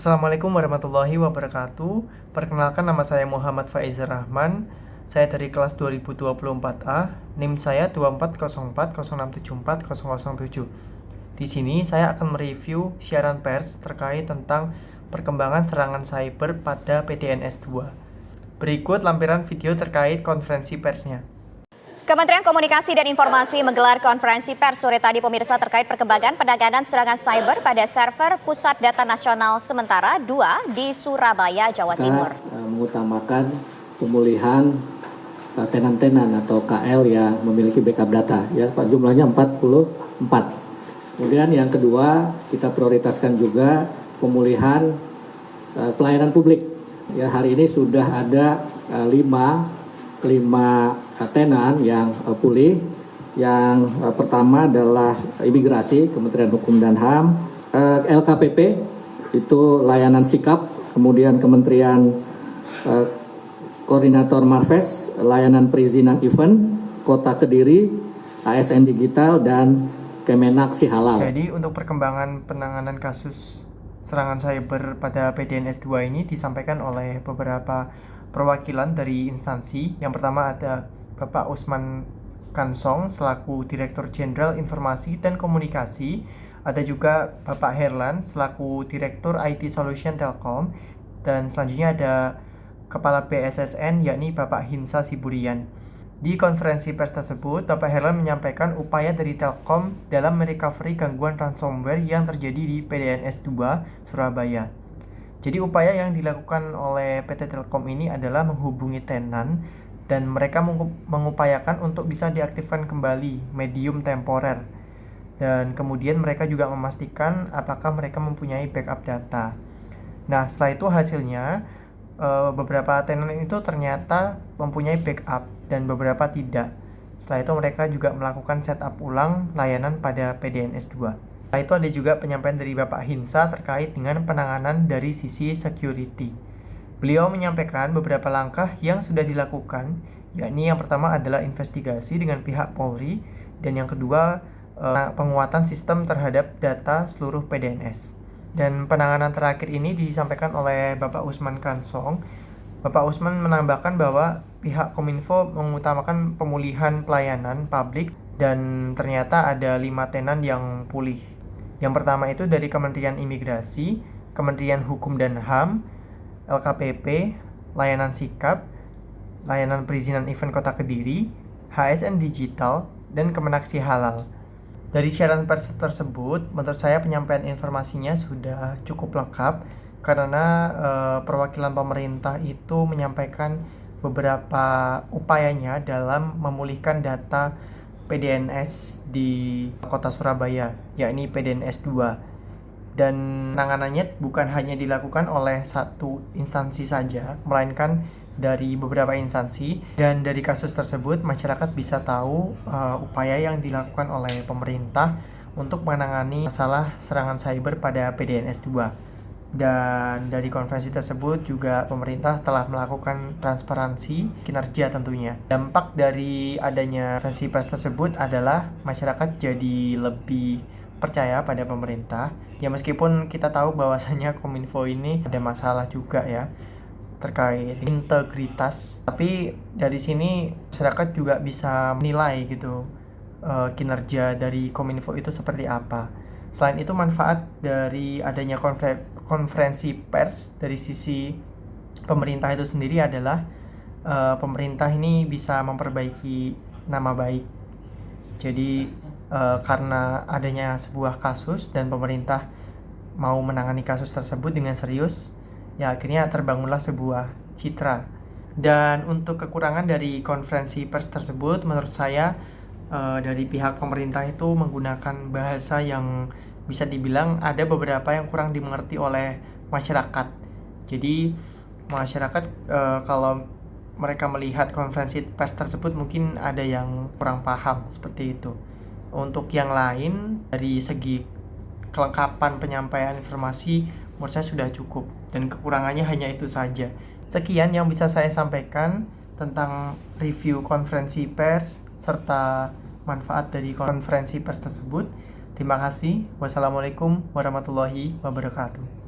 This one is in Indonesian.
Assalamualaikum warahmatullahi wabarakatuh. Perkenalkan, nama saya Muhammad Faizur Rahman. Saya dari kelas 2024A. NIM saya 240406740007. Di sini saya akan mereview siaran pers terkait tentang perkembangan serangan cyber pada PDNS 2. Berikut lampiran video terkait konferensi persnya. Kementerian Komunikasi dan Informasi menggelar konferensi pers sore tadi pemirsa terkait perkembangan penanganan serangan cyber pada server Pusat Data Nasional Sementara 2 di Surabaya, Jawa Timur. Mengutamakan pemulihan tenan-tenan atau KL yang memiliki backup data, ya Pak, jumlahnya 44. Kemudian yang kedua, kita prioritaskan juga pemulihan pelayanan publik. Ya, hari ini sudah ada 5 tenan yang pulih. Yang pertama adalah imigrasi, Kementerian Hukum dan HAM, LKPP itu layanan sikap, kemudian Kementerian Koordinator Marves, layanan perizinan event, Kota Kediri, ASN Digital, dan Kemenak Sihalal. Jadi untuk perkembangan penanganan kasus serangan cyber pada PDNS 2 ini disampaikan oleh beberapa perwakilan dari instansi. Yang pertama ada Bapak Usman Kansong selaku Direktur Jenderal Informasi dan Komunikasi. Ada juga Bapak Herlan selaku Direktur IT Solution Telkom. Dan selanjutnya ada Kepala BSSN yakni Bapak Hinsa Siburian. Di konferensi pers tersebut, Bapak Herlan menyampaikan upaya dari Telkom dalam merecovery gangguan ransomware yang terjadi di PDNS 2 Surabaya. Jadi upaya yang dilakukan oleh PT Telkom ini adalah menghubungi tenan dan mereka mengupayakan untuk bisa diaktifkan kembali medium temporer. Dan kemudian mereka juga memastikan apakah mereka mempunyai backup data. Nah, setelah itu hasilnya beberapa tenan itu ternyata mempunyai backup dan beberapa tidak. Setelah itu mereka juga melakukan setup ulang layanan pada PDNS 2. Setelah itu ada juga penyampaian dari Bapak Hinsa terkait dengan penanganan dari sisi security. Beliau menyampaikan beberapa langkah yang sudah dilakukan, yakni yang pertama adalah investigasi dengan pihak Polri, dan yang kedua penguatan sistem terhadap data seluruh PDNS. Dan penanganan terakhir ini disampaikan oleh Bapak Usman Kansong. Bapak Usman menambahkan bahwa pihak Kominfo mengutamakan pemulihan pelayanan publik dan ternyata ada 5 tenan yang pulih. Yang pertama itu dari Kementerian Imigrasi, Kementerian Hukum dan HAM, LKPP, layanan sikap, layanan perizinan event Kota Kediri, HSN Digital, dan Kemenak Sihalal. Dari siaran pers tersebut, menurut saya penyampaian informasinya sudah cukup lengkap karena perwakilan pemerintah itu menyampaikan beberapa upayanya dalam memulihkan data PDNS di Kota Surabaya, yakni PDNS 2. Dan penanganannya bukan hanya dilakukan oleh satu instansi saja, melainkan dari beberapa instansi. Dan dari kasus tersebut, masyarakat bisa tahu upaya yang dilakukan oleh pemerintah untuk menangani masalah serangan cyber pada PDNS 2. Dan dari konferensi tersebut juga pemerintah telah melakukan transparansi kinerja tentunya. Dampak dari adanya konferensi pers tersebut adalah masyarakat jadi lebih percaya pada pemerintah. Ya meskipun kita tahu bahwasannya Kominfo ini ada masalah juga ya terkait integritas, tapi dari sini masyarakat juga bisa menilai gitu kinerja dari Kominfo itu seperti apa. Selain itu, manfaat dari adanya konferensi pers dari sisi pemerintah itu sendiri adalah pemerintah ini bisa memperbaiki nama baik. Jadi karena adanya sebuah kasus dan pemerintah mau menangani kasus tersebut dengan serius, ya akhirnya terbangunlah sebuah citra. Dan untuk kekurangan dari konferensi pers tersebut, menurut saya dari pihak pemerintah itu menggunakan bahasa yang bisa dibilang ada beberapa yang kurang dimengerti oleh masyarakat. Jadi masyarakat kalau mereka melihat konferensi pers tersebut mungkin ada yang kurang paham seperti itu. Untuk yang lain dari segi kelengkapan penyampaian informasi menurut saya sudah cukup dan kekurangannya hanya itu saja. Sekian yang bisa saya sampaikan tentang review konferensi pers serta manfaat dari konferensi pers tersebut. Terima kasih. Wassalamualaikum warahmatullahi wabarakatuh.